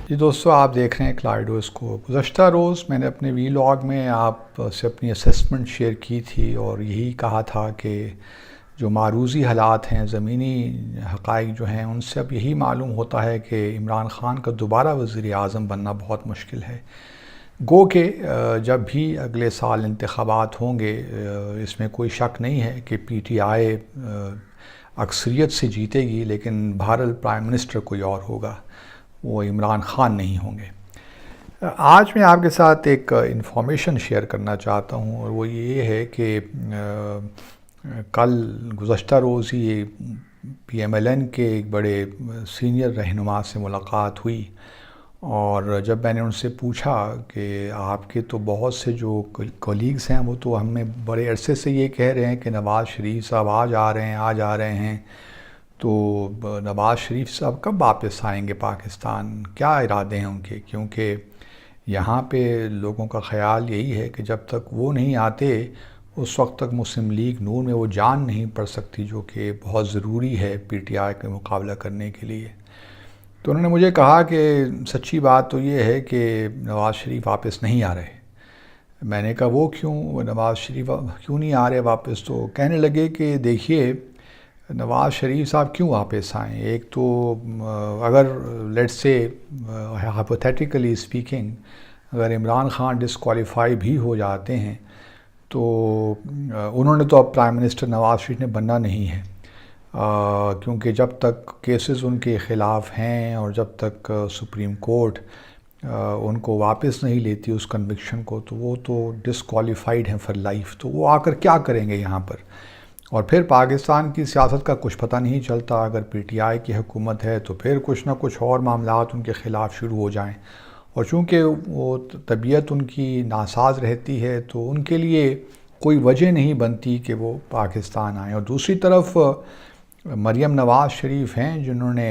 جی دوستو، آپ دیکھ رہے ہیں کلائڈوس کو۔ گزشتہ روز میں نے اپنے ویلاگ میں آپ سے اپنی اسیسمنٹ شیئر کی تھی اور یہی کہا تھا کہ جو معروضی حالات ہیں، زمینی حقائق جو ہیں، ان سے اب یہی معلوم ہوتا ہے کہ عمران خان کا دوبارہ وزیر اعظم بننا بہت مشکل ہے۔ گو کہ جب بھی اگلے سال انتخابات ہوں گے، اس میں کوئی شک نہیں ہے کہ پی ٹی آئی اکثریت سے جیتے گی، لیکن بہرحال پرائم منسٹر کوئی اور ہوگا، وہ عمران خان نہیں ہوں گے۔ آج میں آپ کے ساتھ ایک انفارمیشن شیئر کرنا چاہتا ہوں، اور وہ یہ ہے کہ کل گزشتہ روز ہی پی ایم ایل این کے ایک بڑے سینئر رہنما سے ملاقات ہوئی، اور جب میں نے ان سے پوچھا کہ آپ کے تو بہت سے جو کولیگز ہیں وہ تو ہمیں بڑے عرصے سے یہ کہہ رہے ہیں کہ نواز شریف صاحب آج آ رہے ہیں، تو نواز شریف صاحب کب واپس آئیں گے پاکستان، کیا ارادے ہیں ان کے؟ کیونکہ یہاں پہ لوگوں کا خیال یہی ہے کہ جب تک وہ نہیں آتے اس وقت تک مسلم لیگ نون میں وہ جان نہیں پڑ سکتی، جو کہ بہت ضروری ہے پی ٹی آئی کا مقابلہ کرنے کے لیے۔ تو انہوں نے مجھے کہا کہ سچی بات تو یہ ہے کہ نواز شریف واپس نہیں آ رہے۔ میں نے کہا وہ کیوں؟ نواز شریف کیوں نہیں آ رہے واپس؟ تو کہنے لگے کہ دیکھیے، نواز شریف صاحب کیوں واپس آئیں؟ ایک تو اگر لیٹس سے ہائپوتھیٹیکلی اسپیکنگ، اگر عمران خان ڈسکوالیفائی بھی ہو جاتے ہیں تو انہوں نے تو اب پرائم منسٹر نواز شریف نے بننا نہیں ہے، کیونکہ جب تک کیسز ان کے خلاف ہیں اور جب تک سپریم کورٹ ان کو واپس نہیں لیتی اس کنوکشن کو، تو وہ تو ڈسکوالیفائیڈ ہیں فار لائف۔ تو وہ آ کر کیا کریں گے یہاں پر؟ اور پھر پاکستان کی سیاست کا کچھ پتہ نہیں چلتا، اگر پی ٹی آئی کی حکومت ہے تو پھر کچھ نہ کچھ اور معاملات ان کے خلاف شروع ہو جائیں، اور چونکہ وہ طبیعت ان کی ناساز رہتی ہے تو ان کے لیے کوئی وجہ نہیں بنتی کہ وہ پاکستان آئیں۔ اور دوسری طرف مریم نواز شریف ہیں جنہوں نے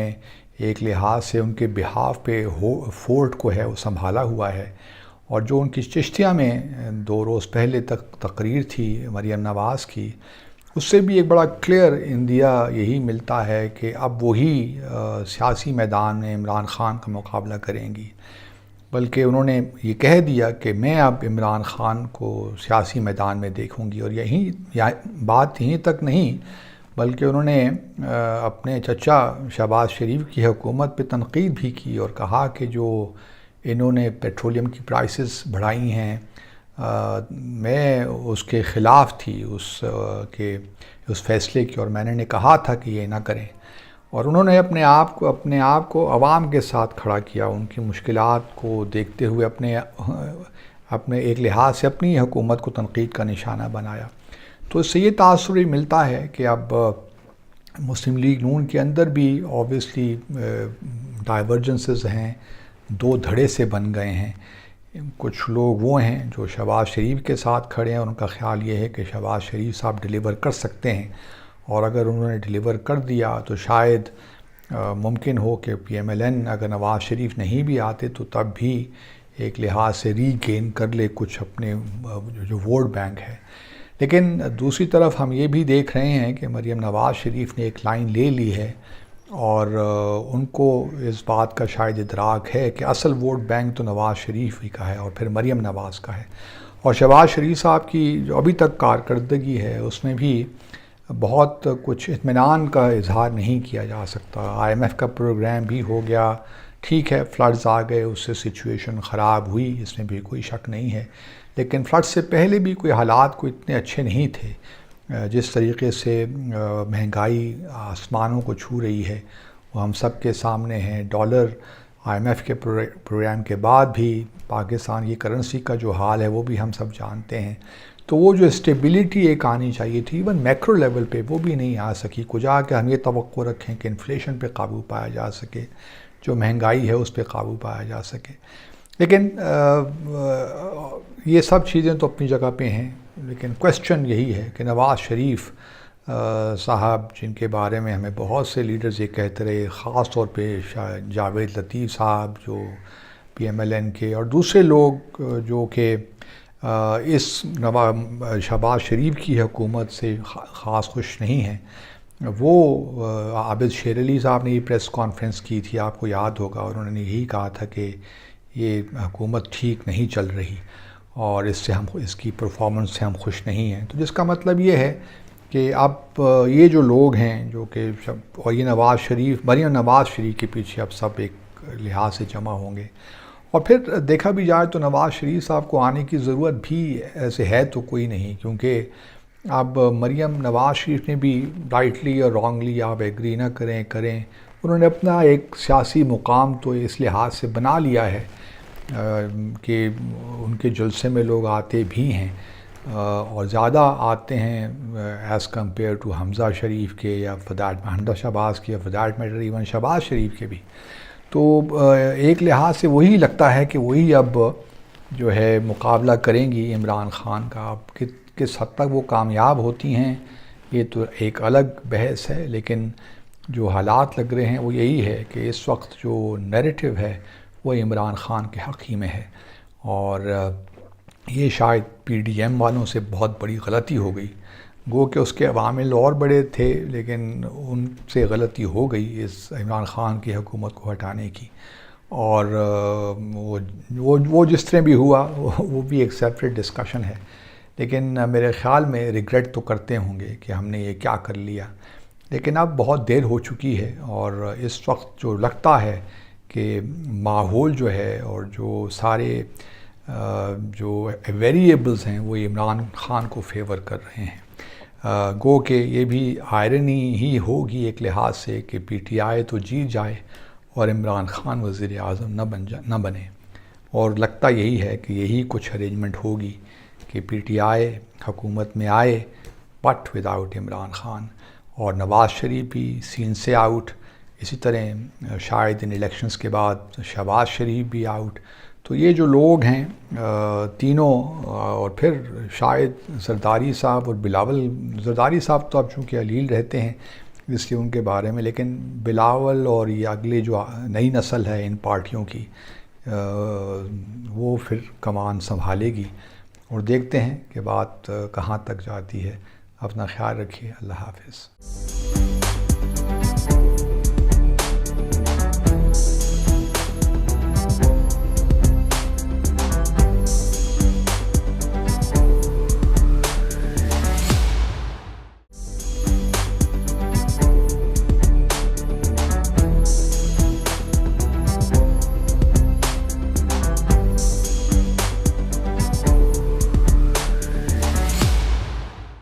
ایک لحاظ سے ان کے بہاف پہ فورٹ کو ہے وہ سنبھالا ہوا ہے، اور جو ان کی چشتیہ میں 2 روز پہلے تک تقریر تھی مریم نواز کی، اس سے بھی ایک بڑا کلیئر اندیا یہی ملتا ہے کہ اب وہی سیاسی میدان میں عمران خان کا مقابلہ کریں گی، بلکہ انہوں نے یہ کہہ دیا کہ میں اب عمران خان کو سیاسی میدان میں دیکھوں گی۔ اور بات یہیں تک نہیں، بلکہ انہوں نے اپنے چچا شہباز شریف کی حکومت پہ تنقید بھی کی اور کہا کہ جو انہوں نے پیٹرولیم کی پرائسز بڑھائی ہیں، میں اس کے خلاف تھی اس فیصلے کی، اور میں نے کہا تھا کہ یہ نہ کریں۔ اور انہوں نے اپنے آپ کو عوام کے ساتھ کھڑا کیا، ان کی مشکلات کو دیکھتے ہوئے اپنے ایک لحاظ سے اپنی حکومت کو تنقید کا نشانہ بنایا۔ تو اس سے یہ تاثر ملتا ہے کہ اب مسلم لیگ نون کے اندر بھی آبویسلی ڈائیورجنسز ہیں، 2 دھڑے سے بن گئے ہیں۔ کچھ لوگ وہ ہیں جو شہباز شریف کے ساتھ کھڑے ہیں، اور ان کا خیال یہ ہے کہ شہباز شریف صاحب ڈیلیور کر سکتے ہیں، اور اگر انہوں نے ڈیلیور کر دیا تو شاید ممکن ہو کہ پی ایم ایل این اگر نواز شریف نہیں بھی آتے تو تب بھی ایک لحاظ سے ری گین کر لے کچھ اپنے جو ووٹ بینک ہے۔ لیکن دوسری طرف ہم یہ بھی دیکھ رہے ہیں کہ مریم نواز شریف نے ایک لائن لے لی ہے، اور ان کو اس بات کا شاید ادراک ہے کہ اصل ووٹ بینک تو نواز شریف ہی کا ہے اور پھر مریم نواز کا ہے، اور شہباز شریف صاحب کی جو ابھی تک کارکردگی ہے اس میں بھی بہت کچھ اطمینان کا اظہار نہیں کیا جا سکتا۔ آئی ایم ایف کا پروگرام بھی ہو گیا، ٹھیک ہے، فلڈز آ گئے، اس سے سچویشن خراب ہوئی، اس میں بھی کوئی شک نہیں ہے، لیکن فلڈ سے پہلے بھی کوئی حالات کوئی اتنے اچھے نہیں تھے۔ جس طریقے سے مہنگائی آسمانوں کو چھو رہی ہے وہ ہم سب کے سامنے ہے۔ ڈالر آئی ایم ایف کے پروگرام کے بعد بھی پاکستان کی کرنسی کا جو حال ہے وہ بھی ہم سب جانتے ہیں۔ تو وہ جو اسٹیبلٹی ایک آنی چاہیے تھی ایون میکرو لیول پہ، وہ بھی نہیں آ سکی۔ کجا کہ ہم یہ توقع رکھیں کہ انفلیشن پہ قابو پایا جا سکے، جو مہنگائی ہے اس پہ قابو پایا جا سکے۔ لیکن یہ سب چیزیں تو اپنی جگہ پہ ہیں، لیکن کویسچن یہی ہے کہ نواز شریف صاحب، جن کے بارے میں ہمیں بہت سے لیڈرز یہ کہتے رہے، خاص طور پہ جاوید لطیف صاحب جو پی ایم ایل این کے، اور دوسرے لوگ جو کہ اس شہباز شریف کی حکومت سے خاص خوش نہیں ہیں، وہ عابد شیر علی صاحب نے یہ پریس کانفرنس کی تھی، آپ کو یاد ہوگا، اور انہوں نے یہی کہا تھا کہ یہ حکومت ٹھیک نہیں چل رہی اور اس کی پرفارمنس سے ہم خوش نہیں ہیں. تو جس کا مطلب یہ ہے کہ اب یہ جو لوگ ہیں جو کہ اور یہ مریم نواز شریف کے پیچھے اب سب ایک لحاظ سے جمع ہوں گے. اور پھر دیکھا بھی جائے تو نواز شریف صاحب کو آنے کی ضرورت بھی ایسے ہے تو کوئی نہیں، کیونکہ اب مریم نواز شریف نے بھی رائٹلی اور رانگلی، آپ ایگری نہ کریں، انہوں نے اپنا ایک سیاسی مقام تو اس لحاظ سے بنا لیا ہے کہ ان کے جلسے میں لوگ آتے بھی ہیں اور زیادہ آتے ہیں as compare to Hamza Sharif کے یا حمزہ شہباز کے یا for that matter even Shahbaz Sharif کے بھی. تو ایک لحاظ سے وہی لگتا ہے کہ وہی اب جو ہے مقابلہ کریں گی عمران خان کا. اب کس حد تک وہ کامیاب ہوتی ہیں یہ تو ایک الگ بحث ہے، لیکن جو حالات لگ رہے ہیں وہ یہی ہے کہ اس وقت جو نیریٹو ہے وہ عمران خان کے حق ہی میں ہے. اور یہ شاید پی ڈی ایم والوں سے بہت بڑی غلطی ہو گئی، گو کہ اس کے عوامل اور بڑے تھے لیکن ان سے غلطی ہو گئی اس عمران خان کی حکومت کو ہٹانے کی. اور وہ جس طرح بھی ہوا وہ بھی ایک سیپریٹ ڈسکشن ہے، لیکن میرے خیال میں ریگریٹ تو کرتے ہوں گے کہ ہم نے یہ کیا کر لیا. لیکن اب بہت دیر ہو چکی ہے اور اس وقت جو لگتا ہے کہ ماحول جو ہے اور جو سارے جو ویریبلز ہیں وہ عمران خان کو فیور کر رہے ہیں. گو کہ یہ بھی آئرنی ہی ہوگی ایک لحاظ سے کہ پی ٹی آئی تو جیت جائے اور عمران خان وزیر اعظم نہ بنے، اور لگتا یہی ہے کہ یہی کچھ ارینجمنٹ ہوگی کہ پی ٹی آئی حکومت میں آئے بٹ وداؤٹ عمران خان، اور نواز شریف بھی سین سے آؤٹ. اسی طرح شاید ان الیکشنز کے بعد شہباز شریف بھی آؤٹ. تو یہ جو لوگ ہیں تینوں، اور پھر شاید زرداری صاحب اور بلاول، زرداری صاحب تو اب چونکہ علیل رہتے ہیں اس لیے ان کے بارے میں، لیکن بلاول اور یہ اگلے جو نئی نسل ہے ان پارٹیوں کی وہ پھر کمان سنبھالے گی، اور دیکھتے ہیں کہ بات کہاں تک جاتی ہے. اپنا خیال رکھیے. اللہ حافظ.